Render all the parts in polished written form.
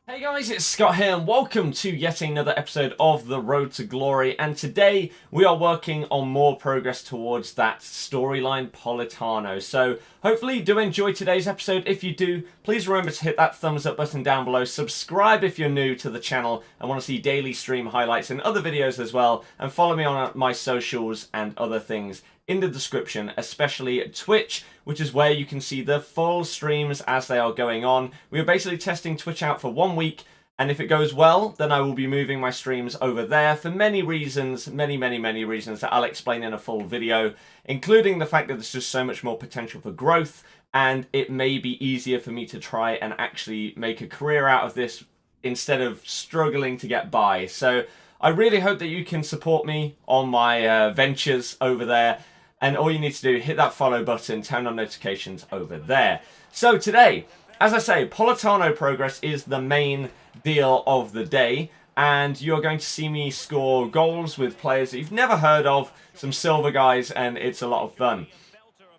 Hey guys, it's Scott here and welcome to yet another episode of The Road to Glory, and today we are working on more progress towards that storyline Politano. So hopefully you do enjoy today's episode. If you do, please remember to hit that thumbs up button down below, subscribe if you're new to the channel and want to see daily stream highlights and other videos as well, and follow me on my socials and other things in the description, especially Twitch, which is where you can see the full streams as they are going on. We are basically testing Twitch out for 1 week, and if it goes well, then I will be moving my streams over there for many reasons, many reasons that I'll explain in a full video, including the fact that there's just so much more potential for growth, and it may be easier for me to try and actually make a career out of this instead of struggling to get by. So I really hope that you can support me on my ventures over there. And all you need to do, hit that follow button, turn on notifications over there. So today, as I say, Politano progress is the main deal of the day. And you're going to see me score goals with players that you've never heard of, some silver guys, and it's a lot of fun.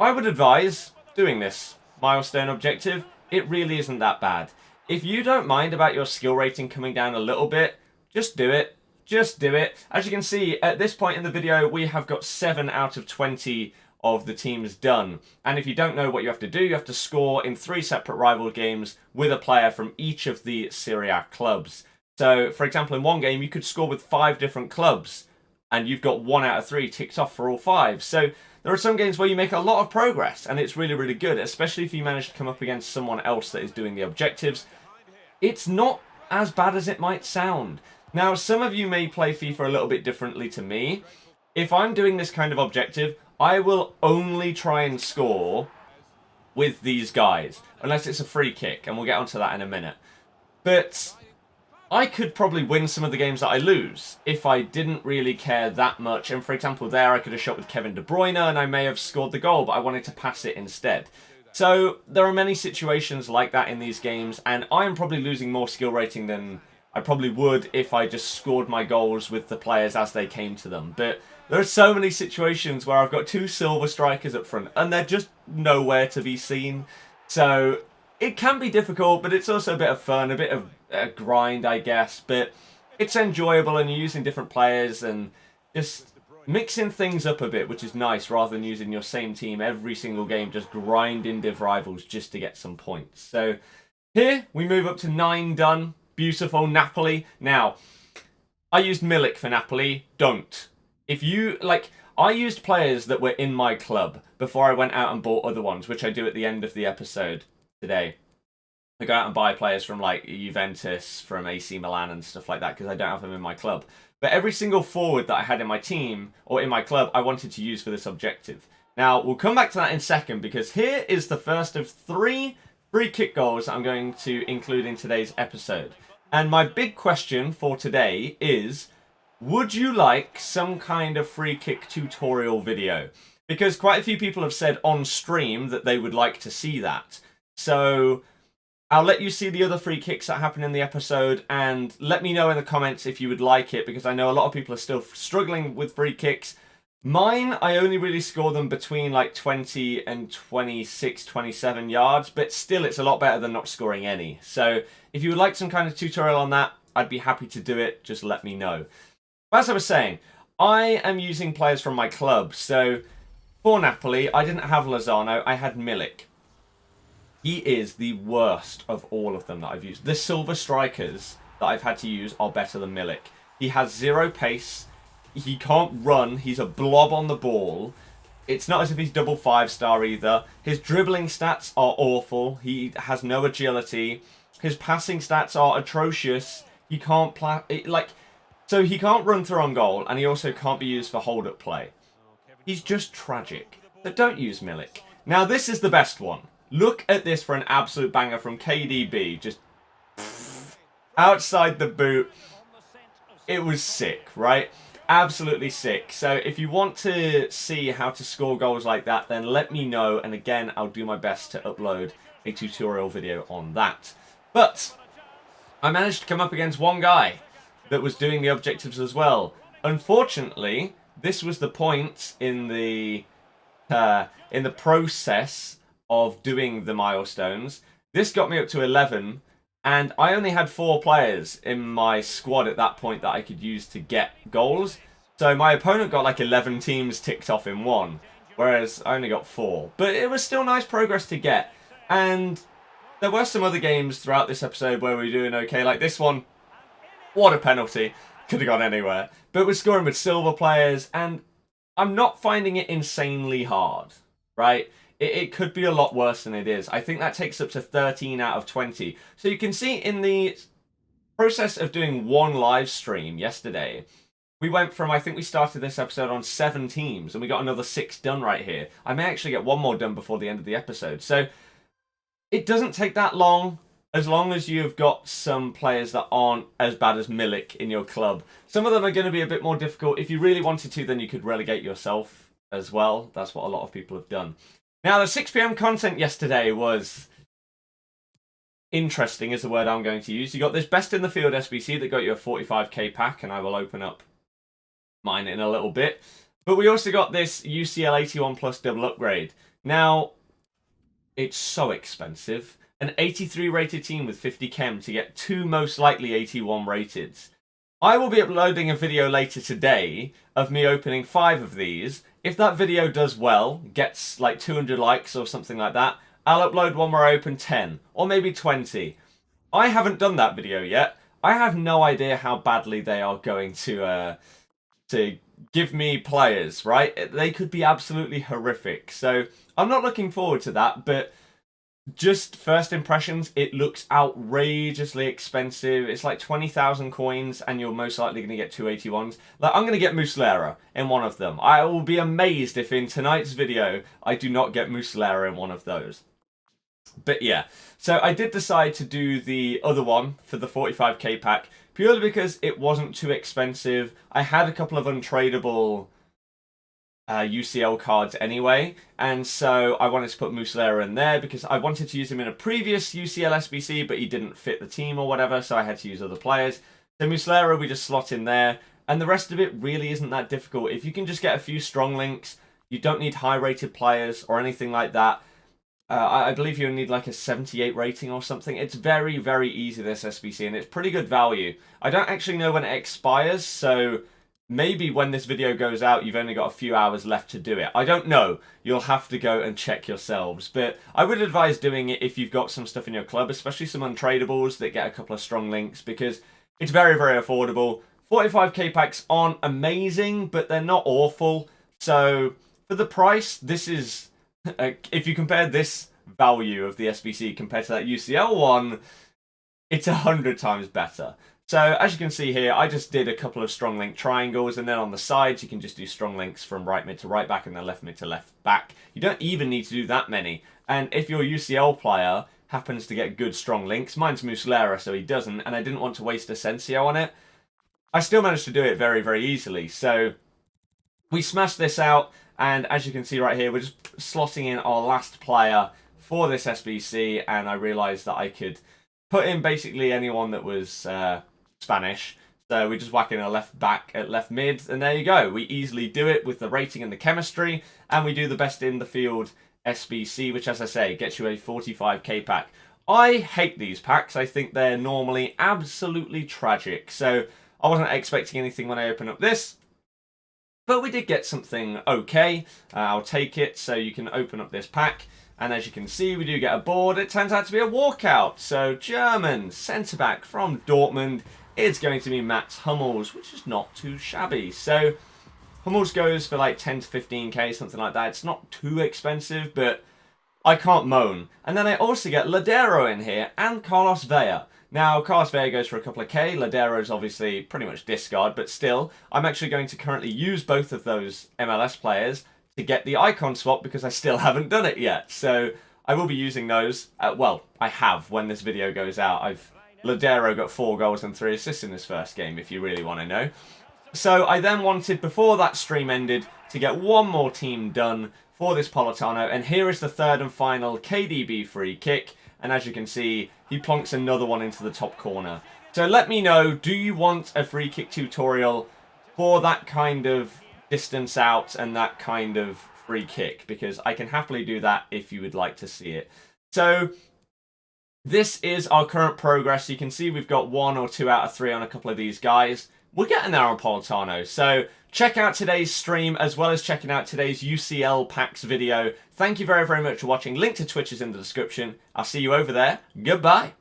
I would advise doing this milestone objective. It really isn't that bad. If you don't mind about your skill rating coming down a little bit, just do it. Just do it. As you can see, at this point in the video, we have got 7 out of 20 of the teams done. And if you don't know what you have to do, you have to score in 3 separate rival games with a player from each of the Serie A clubs. So, for example, in one game, you could score with 5 different clubs, and you've got 1 out of 3 ticked off for all 5. So there are some games where you make a lot of progress, and it's really good, especially if you manage to come up against someone else that is doing the objectives. It's not as bad as it might sound. Now, some of you may play FIFA a little bit differently to me. If I'm doing this kind of objective, I will only try and score with these guys, unless it's a free kick, and we'll get onto that in a minute. But I could probably win some of the games that I lose if I didn't really care that much. And for example, there I could have shot with Kevin De Bruyne, and I may have scored the goal, but I wanted to pass it instead. So there are many situations like that in these games, and I am probably losing more skill rating than I probably would if I just scored my goals with the players as they came to them. But there are so many situations where I've got 2 silver strikers up front and they're just nowhere to be seen. So it can be difficult, but it's also a bit of fun, a bit of a grind, I guess. But it's enjoyable, and you're using different players and just mixing things up a bit, which is nice, rather than using your same team every single game, just grinding div rivals just to get some points. So here we move up to 9 done. Beautiful, Napoli. Now, I used Milik for Napoli. Don't. If you, I used players that were in my club before I went out and bought other ones, which I do at the end of the episode today. I go out and buy players from, Juventus, from AC Milan and stuff like that, because I don't have them in my club. But every single forward that I had in my team, or in my club, I wanted to use for this objective. Now, we'll come back to that in a second, because here is the first of 3 free kick goals I'm going to include in today's episode. And my big question for today is, would you like some kind of free kick tutorial video? Because quite a few people have said on stream that they would like to see that. So I'll let you see the other free kicks that happen in the episode, and let me know in the comments if you would like it, because I know a lot of people are still struggling with free kicks. Mine, I only really score them between 20 and 26, 27 yards, but still it's a lot better than not scoring any. So if you would like some kind of tutorial on that, I'd be happy to do it. Just let me know. But as I was saying, I am using players from my club. So for Napoli, I didn't have Lozano, I had Milik. He is the worst of all of them that I've used. The silver strikers that I've had to use are better than Milik. He has 0 pace. He can't run. He's a blob on the ball. It's not as if he's double 5-star either. His dribbling stats are awful. He has no agility. His passing stats are atrocious. He can't so he can't run through on goal, and he also can't be used for hold-up play. He's just tragic. But don't use Milik. Now this is the best one. Look at this for an absolute banger from KDB. Just outside the boot. It was sick, right? Absolutely sick. So if you want to see how to score goals like that, then let me know, and again, I'll do my best to upload a tutorial video on that. But I managed to come up against one guy that was doing the objectives as well. Unfortunately, this was the point in the process of doing the milestones. This got me up to 11, And I only had 4 players in my squad at that point that I could use to get goals. So my opponent got like 11 teams ticked off in one, whereas I only got 4. But it was still nice progress to get. And there were some other games throughout this episode where we were doing okay, like this one. What a penalty. Could have gone anywhere. But we're scoring with silver players, and I'm not finding it insanely hard, right? It could be a lot worse than it is. I think that takes up to 13 out of 20. So you can see in the process of doing one live stream yesterday, we went from, I think we started this episode on 7 teams, and we got another 6 done right here. I may actually get one more done before the end of the episode. So it doesn't take that long as you've got some players that aren't as bad as Milik in your club. Some of them are going to be a bit more difficult. If you really wanted to, then you could relegate yourself as well. That's what a lot of people have done. Now, the 6 PM content yesterday was interesting, is the word I'm going to use. You got this best in the field SBC that got you a 45k pack, and I will open up mine in a little bit. But we also got this UCL 81 plus double upgrade. Now, it's so expensive. An 83 rated team with 50 chem to get 2 most likely 81 rateds. I will be uploading a video later today of me opening 5 of these. If that video does well, gets like 200 likes or something like that, I'll upload one where I open 10 or maybe 20. I haven't done that video yet. I have no idea how badly they are going to give me players, right? They could be absolutely horrific. So I'm not looking forward to that, but just first impressions, it looks outrageously expensive. It's like 20,000 coins, and you're most likely going to get 281s. Like, I'm going to get Muslera in one of them. I will be amazed if in tonight's video I do not get Muslera in one of those. But yeah, so I did decide to do the other one for the 45k pack, purely because it wasn't too expensive. I had a couple of untradeable UCL cards anyway, and so I wanted to put Muslera in there because I wanted to use him in a previous UCL SBC, but he didn't fit the team or whatever, so I had to use other players. So Muslera we just slot in there, and the rest of it really isn't that difficult. If you can just get a few strong links, you don't need high rated players or anything like that. I believe you need like a 78 rating or something. It's very, very easy, this SBC, and it's pretty good value. I don't actually know when it expires, so maybe when this video goes out, you've only got a few hours left to do it. I don't know. You'll have to go and check yourselves. But I would advise doing it if you've got some stuff in your club, especially some untradables that get a couple of strong links, because it's very, very affordable. 45k packs aren't amazing, but they're not awful. So for the price, this is... if you compare this value of the SBC compared to that UCL one, it's 100 times better. So as you can see here, I just did a couple of strong link triangles, and then on the sides you can just do strong links from right mid to right back and then left mid to left back. You don't even need to do that many. And if your UCL player happens to get good strong links, mine's Muslera, so he doesn't, and I didn't want to waste Asensio on it, I still managed to do it very, very easily. So we smashed this out, and as you can see right here, we're just slotting in our last player for this SBC, and I realised that I could put in basically anyone that was Spanish. So we just whack in a left back at left mid, and there you go. We easily do it with the rating and the chemistry, and we do the best in the field SBC, which, as I say, gets you a 45k pack. I hate these packs. I think they're normally absolutely tragic. So I wasn't expecting anything when I opened up this, but we did get something okay. I'll take it. So you can open up this pack, and as you can see, we do get a board. It turns out to be a walkout. So German centre-back from Dortmund is going to be Mats Hummels, which is not too shabby. So Hummels goes for like 10 to 15k, something like that. It's not too expensive, but I can't moan. And then I also get Ladero in here and Carlos Vela. Now, Carlos Vela goes for a couple of k. Ladero is obviously pretty much discard, but still, I'm actually going to currently use both of those MLS players to get the icon swap because I still haven't done it yet. So I will be using those. Well, I have when this video goes out. Ladero got 4 goals and 3 assists in his first game, if you really want to know. So I then wanted, before that stream ended, to get one more team done for this Politano, and here is the third and final KDB free kick. And as you can see, he plonks another one into the top corner. So let me know, do you want a free kick tutorial for that kind of distance out and that kind of free kick? Because I can happily do that if you would like to see it. So This is our current progress. You can see we've got 1 or 2 out of 3 on a couple of these guys. We're getting there on Politano. So check out today's stream as well as checking out today's UCL packs video. Thank you very, very much for watching. Link to Twitch is in the description. I'll see you over there. Goodbye.